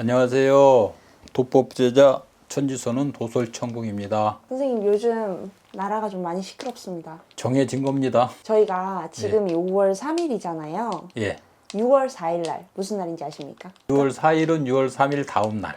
안녕하세요. 도법제자 천지선은 도솔천궁입니다. 선생님, 요즘 나라가 좀 많이 시끄럽습니다. 정해진 겁니다. 저희가 지금이 5월 3일이잖아요. 예. 6월 4일 날 무슨 날인지 아십니까? 6월 4일은 6월 3일 다음 날.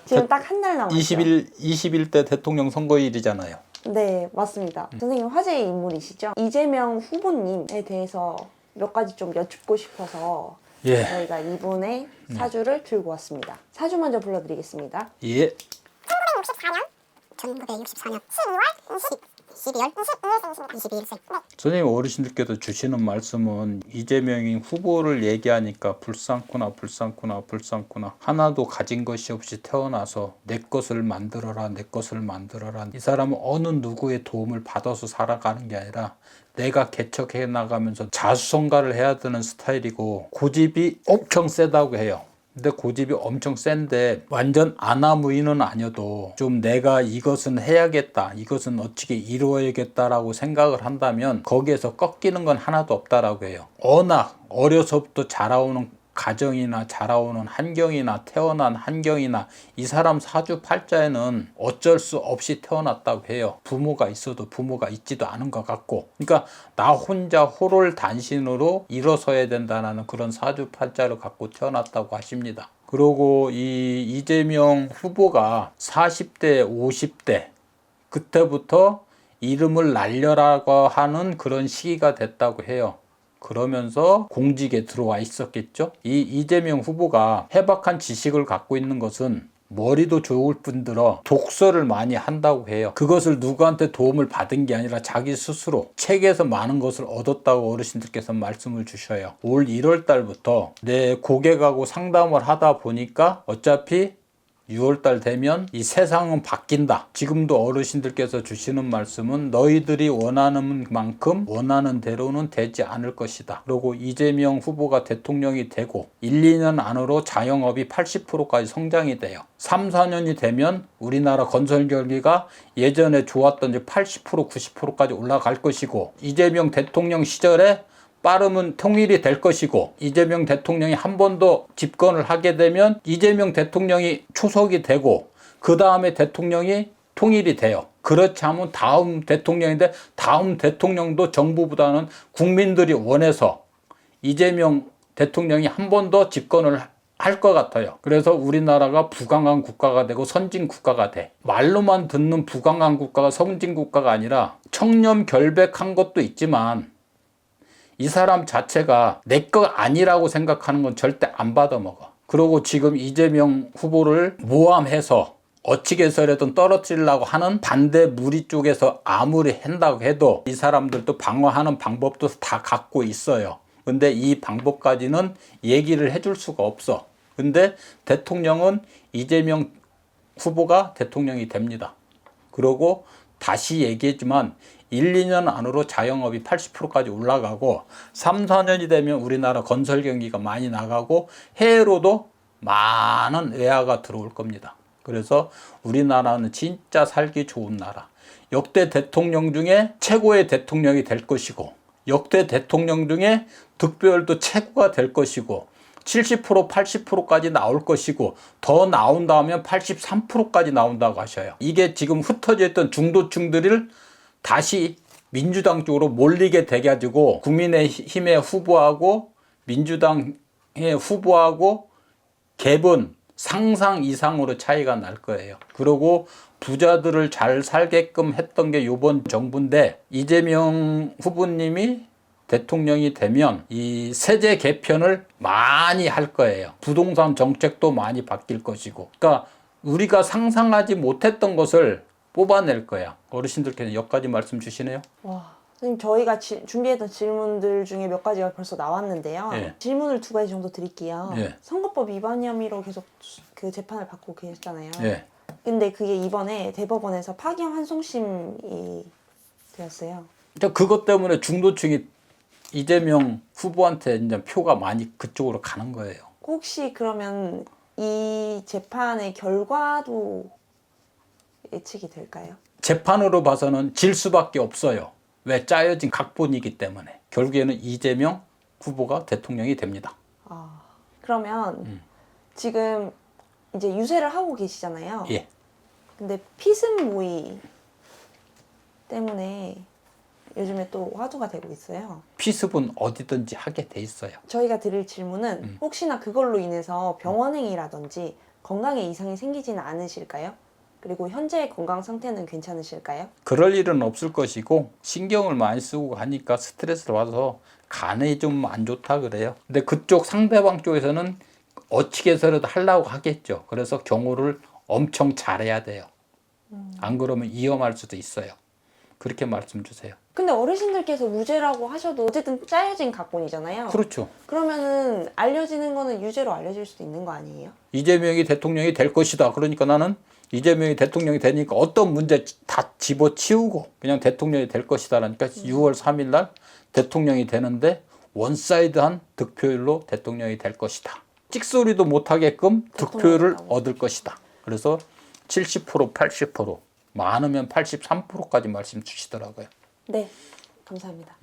지금 딱 한 달 남았죠. 20대 대통령 선거일이잖아요. 네, 맞습니다. 선생님 화제의 인물이시죠? 이재명 후보님에 대해서 몇 가지 좀 여쭙고 싶어서 예. 저희가 이분의 사주를 들고 왔습니다. 사주 먼저 불러드리겠습니다. 예. 1964년 12월 22일생. 선생님 어르신들께서 주시는 말씀은 이재명이 후보를 얘기하니까 불쌍구나 하나도 가진 것이 없이 태어나서 내 것을 만들어라 이 사람은 어느 누구의 도움을 받아서 살아가는 게 아니라 내가 개척해 나가면서 자수성가를 해야 되는 스타일이고 고집이 엄청 세다고 해요. 근데 고집이 엄청 센데 완전 아나무인은 아니어도 좀 내가 이것은 해야겠다, 이것은 어떻게 이루어야겠다라고 생각을 한다면 거기에서 꺾이는 건 하나도 없다라고 해요. 워낙 어려서부터 자라오는 가정이나 자라오는 환경이나 태어난 환경이나 이 사람 사주팔자에는 어쩔 수 없이 태어났다고 해요. 부모가 있어도 부모가 있지도 않은 것 같고, 그러니까 나 혼자 호롤단신으로 일어서야 된다는 그런 사주팔자를 갖고 태어났다고 하십니다. 그리고 이 이재명 후보가 40대 50대 그때부터 이름을 날려라고 하는 그런 시기가 됐다고 해요. 그러면서 공직에 들어와 있었겠죠. 이 이재명 후보가 해박한 지식을 갖고 있는 것은 머리도 좋을 뿐더러 독서를 많이 한다고 해요. 그것을 누구한테 도움을 받은 게 아니라 자기 스스로 책에서 많은 것을 얻었다고 어르신들께서 말씀을 주셔요. 올 1월 달부터 내 고객하고 상담을 하다 보니까 어차피 6월달 되면 이 세상은 바뀐다. 지금도 어르신들께서 주시는 말씀은 너희들이 원하는 만큼 원하는 대로는 되지 않을 것이다. 그리고 이재명 후보가 대통령이 되고 1, 2년 안으로 자영업이 80%까지 성장이 돼요. 3, 4년이 되면 우리나라 건설 경기가 예전에 좋았던 80%, 90%까지 올라갈 것이고, 이재명 대통령 시절에 빠르면 통일이 될 것이고, 이재명 대통령이 한 번 더 집권을 하게 되면 이재명 대통령이 초석이 되고 그 다음에 대통령이 통일이 돼요. 그렇지 않으면 다음 대통령인데 다음 대통령도 정부보다는 국민들이 원해서 이재명 대통령이 한 번 더 집권을 할 것 같아요. 그래서 우리나라가 부강한 국가가 되고 선진 국가가 돼. 말로만 듣는 부강한 국가가 선진 국가가 아니라 청렴결백한 것도 있지만 이 사람 자체가 내 거 아니라고 생각하는 건 절대 안 받아먹어. 그리고 지금 이재명 후보를 모함해서 어찌게 해서라도 떨어뜨리려고 하는 반대 무리 쪽에서 아무리 한다고 해도 이 사람들도 방어하는 방법도 다 갖고 있어요. 근데 이 방법까지는 얘기를 해줄 수가 없어. 근데 대통령은 이재명 후보가 대통령이 됩니다. 그리고 다시 얘기했지만 1, 2년 안으로 자영업이 80%까지 올라가고 3, 4년이 되면 우리나라 건설 경기가 많이 나가고 해외로도 많은 외화가 들어올 겁니다. 그래서 우리나라는 진짜 살기 좋은 나라. 역대 대통령 중에 최고의 대통령이 될 것이고, 역대 대통령 중에 득표율도 최고가 될 것이고, 70%, 80%까지 나올 것이고, 더 나온다면 83%까지 나온다고 하셔요. 이게 지금 흩어져 있던 중도층들을 다시 민주당 쪽으로 몰리게 돼가지고 국민의힘의 후보하고 민주당의 후보하고 갭은 상상 이상으로 차이가 날 거예요. 그리고 부자들을 잘 살게끔 했던 게 이번 정부인데, 이재명 후보님이 대통령이 되면 이 세제 개편을 많이 할 거예요. 부동산 정책도 많이 바뀔 것이고, 그러니까 우리가 상상하지 못했던 것을 뽑아낼 거야. 어르신들께서 여기까지 말씀 주시네요. 와, 선생님, 저희가 준비했던 질문들 중에 몇 가지가 벌써 나왔는데요. 예. 질문을 2가지 정도 드릴게요. 예. 선거법 위반 혐의로 계속 그 재판을 받고 계셨잖아요. 예. 근데 그게 이번에 대법원에서 파기환 환송심이 되었어요. 그것 때문에 중도층이 이재명 후보한테 이제 표가 많이 그쪽으로 가는 거예요. 혹시 그러면 이 재판의 결과도 예측이 될까요? 재판으로 봐서는 질 수밖에 없어요. 왜? 짜여진 각본이기 때문에. 결국에는 이재명 후보가 대통령이 됩니다. 그러면 지금 이제 유세를 하고 계시잖아요. 예. 근데 피습 모의 때문에 요즘에 또 화두가 되고 있어요. 피습은 어디든지 하게 돼 있어요. 저희가 드릴 질문은 혹시나 그걸로 인해서 병원행위라든지 건강에 이상이 생기지는 않으실까요? 그리고 현재의 건강 상태는 괜찮으실까요? 그럴 일은 없을 것이고 신경을 많이 쓰고 하니까 스트레스를 받아서 간에 좀 안 좋다 그래요. 근데 그쪽 상대방 쪽에서는 어떻게 해서라도 하려고 하겠죠. 그래서 경호를 엄청 잘해야 돼요. 안 그러면 위험할 수도 있어요. 그렇게 말씀 주세요. 근데 어르신들께서 무죄라고 하셔도 어쨌든 짜여진 각본이잖아요. 그렇죠. 그러면은 알려지는 거는 유죄로 알려질 수도 있는 거 아니에요? 이재명이 대통령이 될 것이다. 그러니까 나는 이재명이 대통령이 되니까 어떤 문제 다 집어치우고 그냥 대통령이 될 것이다. 그러니까 6월 3일 날 대통령이 되는데 원사이드한 득표율로 대통령이 될 것이다. 찍소리도 못하게끔 득표율을 대통령이라고. 얻을 것이다. 그래서 70%, 80%, 많으면 83%까지 말씀 주시더라고요. 네, 감사합니다.